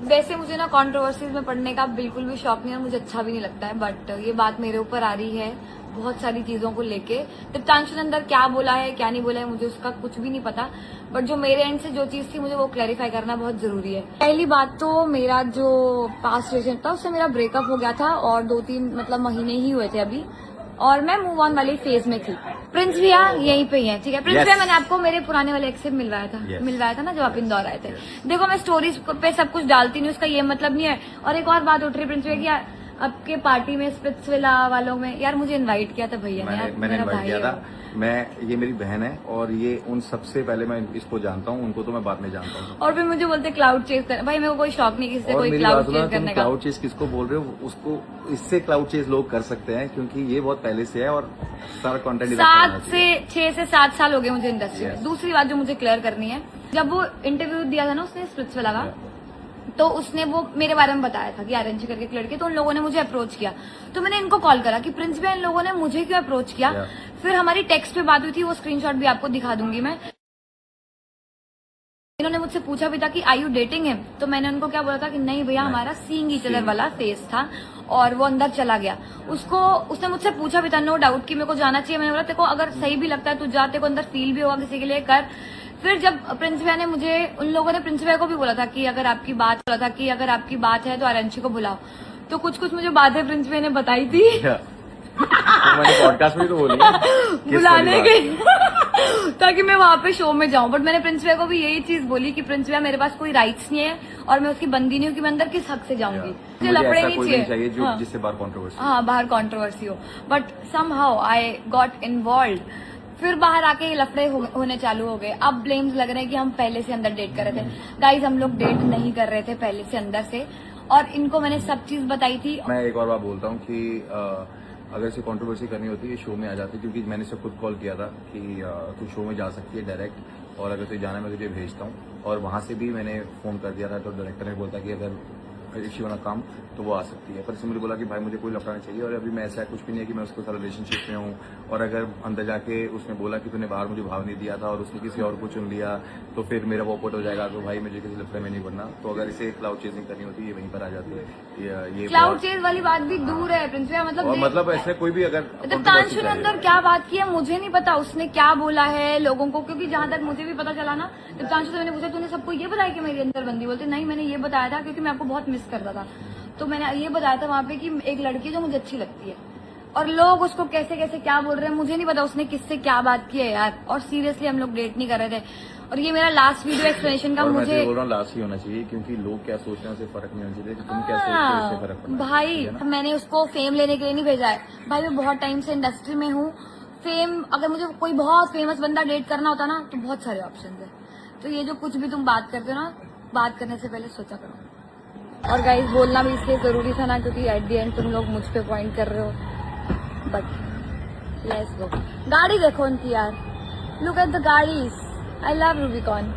वैसे मुझे ना कंट्रोवर्सीज में पढ़ने का बिल्कुल भी शौक नहीं है और मुझे अच्छा भी नहीं लगता है, बट ये बात मेरे ऊपर आ रही है बहुत सारी चीजों को लेके। दीप्तांशु ने अंदर क्या बोला है क्या नहीं बोला है मुझे उसका कुछ भी नहीं पता, बट जो मेरे एंड से जो चीज थी मुझे वो क्लैरिफाई करना बहुत जरूरी है। पहली बात तो मेरा जो पास्ट रिलेशन था उससे मेरा ब्रेकअप हो गया था और 2-3 मतलब महीने ही हुए थे अभी, और मैं मूव ऑन वाली फेज में थी। प्रिंस भैया यहीं पे ही है, ठीक है। प्रिंस भैया मैंने आपको मेरे पुराने वाले एक्स से मिलवाया था ना जब आप इंदौर आए थे। देखो मैं स्टोरीज पे सब कुछ डालती नहीं, उसका ये मतलब नहीं है। और एक और बात उठ रही प्रिंस भैया की, यार आपके पार्टी में स्पिट्सविला वालों में यार मुझे इनवाइट किया था भैया ने, मैंने इनवाइट किया था। ये मेरी बहन है और ये उन सबसे पहले मैं इसको जानता हूँ, उनको तो मैं बाद में जानता हूँ। और फिर मुझे बोलते क्लाउड चेज कर, भाई मेरे को कोई शौक नहीं किसी से कोई क्लाउड चेज करने का। क्लाउड चेज किसको बोल रहे हो? उसको इससे क्लाउड चेज लोग कर सकते हैं क्योंकि ये बहुत पहले से है और सारा कंटेंट 6 से 7 साल हो गए मुझे इंडस्ट्री में। दूसरी बात जो मुझे क्लियर करनी है, जब वो इंटरव्यू दिया था ना उसने स्पिट्सविला का, तो उसने वो मेरे बारे में बताया था कि आरएनजी करके एक लड़की, तो उन लोगों ने मुझे अप्रोच किया। तो मैंने इनको कॉल करा कि प्रिंस भैया इन लोगों ने मुझे क्यों अप्रोच किया। फिर हमारी टेक्स्ट पे बात हुई थी, वो स्क्रीनशॉट भी आपको दिखा दूंगी मैं। इन्होंने मुझसे पूछा भी था कि आई यू डेटिंग हिम, तो मैंने उनको क्या बोला था कि नहीं भैया हमारा सीइंग ईच अदर वाला फेस था, और वो अंदर चला गया। उसने मुझसे पूछा भी था नो डाउट कि मेरे को जाना चाहिए। मैंने बोला तेरे को अगर सही भी लगता है तू जा, तेरे को अंदर फील भी होगा किसी के लिए कर। फिर जब प्रिंस भैया ने मुझे, उन लोगों ने प्रिंस भैया को भी बोला था कि अगर आपकी बात है तो आरएनजी को बुलाओ। तो कुछ मुझे बातें प्रिंस भैया ने बताई थी तो मैंने पॉडकास्ट में तो बोली बुलाने के ताकि मैं वहां पे शो में जाऊं। बट मैंने प्रिंस भैया को भी यही चीज बोली कि प्रिंस भैया मेरे पास कोई राइट्स नहीं है और मैं उसकी बंदी नहीं हूँ कि मैं अंदर किस हक से जाऊंगी। मुझे लफड़े नहीं चाहिए जिससे बाहर कंट्रोवर्सी, हाँ बाहर कंट्रोवर्सी हो। But somehow I got involve. फिर बाहर आके ये लफड़े होने चालू हो गए। अब ब्लेम्स लग रहे हैं कि हम पहले से अंदर डेट कर रहे थे। गाइज हम लोग डेट नहीं कर रहे थे पहले से अंदर से, और इनको मैंने सब चीज बताई थी। मैं एक और बात बोलता हूँ कि अगर इसे कंट्रोवर्सी करनी होती है शो में आ जाती, क्योंकि मैंने इसे खुद कॉल किया था कि तू शो में जा सकती है डायरेक्ट, और अगर तुझे जाना मैं तुझे भेजता हूँ। और वहां से भी मैंने फोन कर दिया था, तो डायरेक्टर ने बोलता कि अगर इश्यू वाला काम तो वो आ सकती है। पर इसने मुझे बोला कि भाई मुझे कोई लफड़ा नहीं चाहिए, और अभी मैं ऐसा कुछ भी नहीं है कि मैं उसके साथ रिलेशनशिप में हूँ। और अगर अंदर जाके उसने बोला कि तूने बाहर मुझे भाव नहीं दिया था और उसने किसी और को चुन लिया तो फिर मेरा वॉकआउट हो जाएगा, तो भाई मुझे किसी लफड़े में नहीं बनना। तो अगर इसे क्लाउड चेजिंग करनी होती है ये वहीं पर आ जाती है। ये क्लाउड चेज वाली बात भी दूर है प्रिंस भैया, मतलब ऐसे कोई भी अगर दीप्तांशु ने अंदर क्या बात की है मुझे नहीं पता, उसने क्या बोला है लोगों को, क्योंकि जहां तक मुझे भी पता चला ना, दीप्तांशु से मैंने पूछा तूने सबको ये बताया कि मेरी अंदर बंदी, बोलते नहीं मैंने ये बताया था क्योंकि मैं आपको बहुत मिस करता था। तो मैंने ये बताया था वहां पे कि एक लड़की जो मुझे अच्छी लगती है, और लोग उसको कैसे कैसे क्या बोल रहे हैं मुझे नहीं पता उसने किससे क्या बात की है यार। और सीरियसली हम लोग डेट नहीं कर रहे थे। और ये मेरा लास्ट वीडियो एक्सप्लेनेशन का मुझे बोल रहा हूँ लास्ट ही होना चाहिए, क्योंकि लोग क्या सोचते हैं उससे फर्क नहीं होना चाहिए। तुम क्या सोचते हो उससे फर्क पड़ता है भाई। मैंने उसको फेम लेने के लिए नहीं भेजा है भाई, मैं बहुत टाइम से इंडस्ट्री में हूँ। फेम अगर मुझे कोई बहुत फेमस बंदा डेट करना होता ना तो बहुत सारे ऑप्शन है। तो ये जो कुछ भी तुम बात करते हो ना, बात करने से पहले सोचा करो। और गाइस बोलना भी इसलिए जरूरी था ना क्योंकि एट द एंड तुम लोग मुझ पे पॉइंट कर रहे हो। But let's go. गाड़ी देखो उनकी यार, लुक एट द गाड़ीज। I love Rubicon.